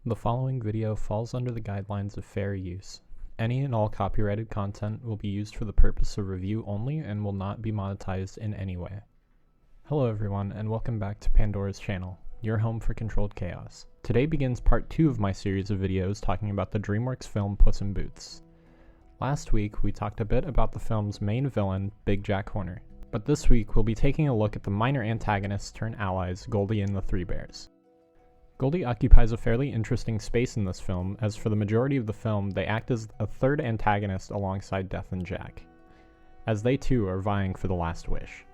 The following video falls under the guidelines of fair use. Any and all copyrighted content will be used for the purpose of review only and will not be monetized in any way. Hello everyone, and welcome back to Pandora's channel, your home for controlled chaos. Today begins part 2 of my series of videos talking about the Dreamworks film Puss in Boots. Last week we talked a bit about the film's main villain, Big Jack Horner, but this week we'll be taking a look at the minor antagonists turned allies, Goldie and the Three Bears. Goldie occupies a fairly interesting space in this film, as for the majority of the film they act as a third antagonist alongside Death and Jack, as they too are vying for the last wish.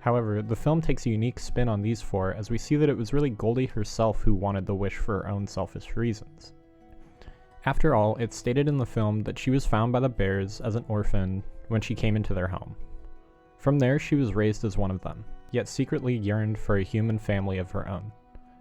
However, the film takes a unique spin on these four, as we see that it was really Goldie herself who wanted the wish for her own selfish reasons. After all, it's stated in the film that she was found by the bears as an orphan when she came into their home. From there she was raised as one of them, yet secretly yearned for a human family of her own,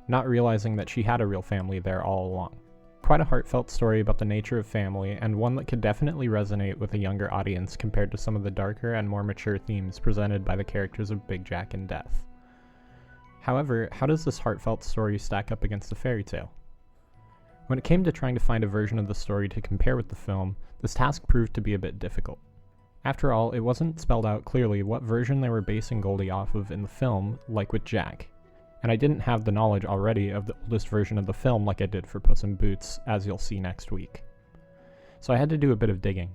not realizing that she had a real family there all along. Quite a heartfelt story about the nature of family, and one that could definitely resonate with a younger audience compared to some of the darker and more mature themes presented by the characters of Big Jack and Death. However, how does this heartfelt story stack up against the fairy tale? When it came to trying to find a version of the story to compare with the film, this task proved to be a bit difficult. After all, it wasn't spelled out clearly what version they were basing Goldie off of in the film, like with Jack. And I didn't have the knowledge already of the oldest version of the film like I did for Puss in Boots, as you'll see next week. So I had to do a bit of digging,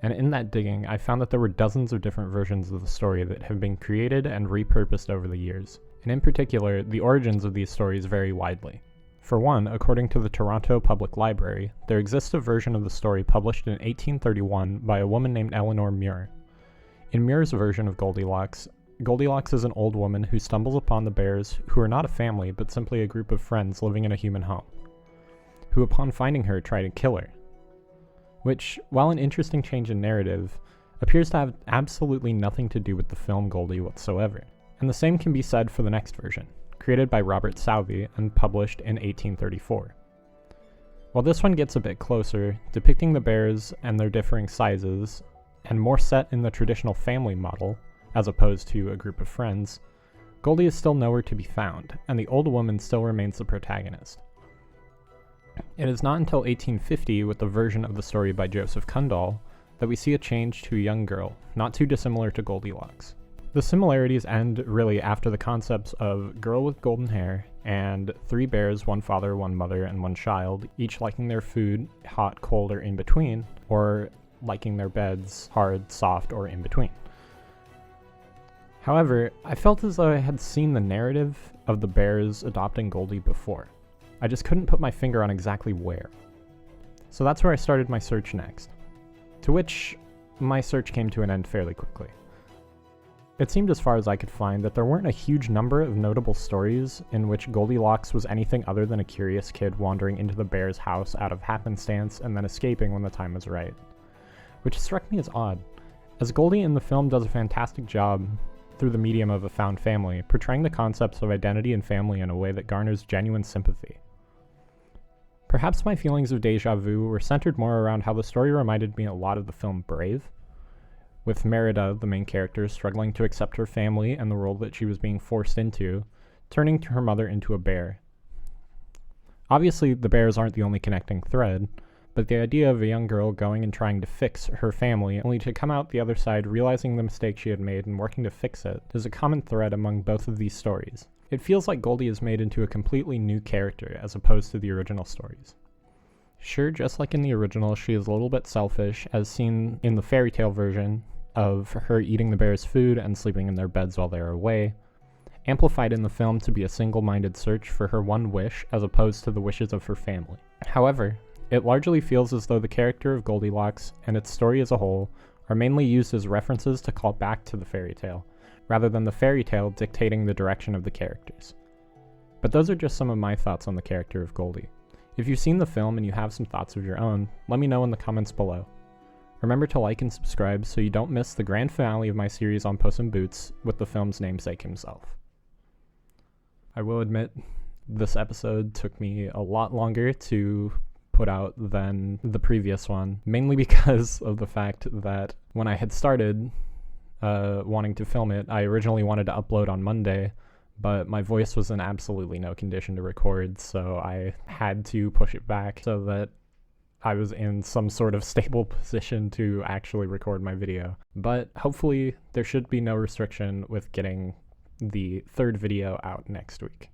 and in that digging I found that there were dozens of different versions of the story that have been created and repurposed over the years, and in particular, the origins of these stories vary widely. For one, according to the Toronto Public Library, there exists a version of the story published in 1831 by a woman named Elanor Mure. In Mure's version of Goldilocks is an old woman who stumbles upon the bears, who are not a family but simply a group of friends living in a human home, who upon finding her try to kill her. Which, while an interesting change in narrative, appears to have absolutely nothing to do with the film Goldie whatsoever. And the same can be said for the next version, created by Southey and published in 1834. While this one gets a bit closer, depicting the bears and their differing sizes, and more set in the traditional family model, as opposed to a group of friends, Goldie is still nowhere to be found, and the old woman still remains the protagonist. It is not until 1850, with the version of the story by Joseph Cundall, that we see a change to a young girl, not too dissimilar to Goldilocks. The similarities end really after the concepts of girl with golden hair and three bears, one father, one mother, and one child, each liking their food hot, cold, or in between, or liking their beds hard, soft, or in between. However, I felt as though I had seen the narrative of the bears adopting Goldie before. I just couldn't put my finger on exactly where. So that's where I started my search next, to which my search came to an end fairly quickly. It seemed, as far as I could find, that there weren't a huge number of notable stories in which Goldilocks was anything other than a curious kid wandering into the bear's house out of happenstance and then escaping when the time was right, which struck me as odd, as Goldie in the film does a fantastic job through the medium of a found family, portraying the concepts of identity and family in a way that garners genuine sympathy. Perhaps my feelings of déjà vu were centered more around how the story reminded me a lot of the film Brave, with Merida, the main character, struggling to accept her family and the role that she was being forced into, turning to her mother into a bear. Obviously, the bears aren't the only connecting thread, but the idea of a young girl going and trying to fix her family, only to come out the other side realizing the mistake she had made and working to fix it, is a common thread among both of these stories. It feels like Goldie is made into a completely new character as opposed to the original stories. Sure, just like in the original, she is a little bit selfish, as seen in the Fairytale version of her eating the bears' food and sleeping in their beds while they are away, amplified in the film to be a single-minded search for her one wish as opposed to the wishes of her family. However, it largely feels as though the character of Goldilocks and its story as a whole are mainly used as references to call back to the fairy tale, rather than the fairy tale dictating the direction of the characters. But those are just some of my thoughts on the character of Goldie. If you've seen the film and you have some thoughts of your own, let me know in the comments below. Remember to like and subscribe so you don't miss the grand finale of my series on Puss in Boots with the film's namesake himself. I will admit, this episode took me a lot longer to put out than the previous one, mainly because of the fact that when I had started wanting to film it, I originally wanted to upload on Monday, but my voice was in absolutely no condition to record, so I had to push it back so that I was in some sort of stable position to actually record my video. But hopefully there should be no restriction with getting the third video out next week.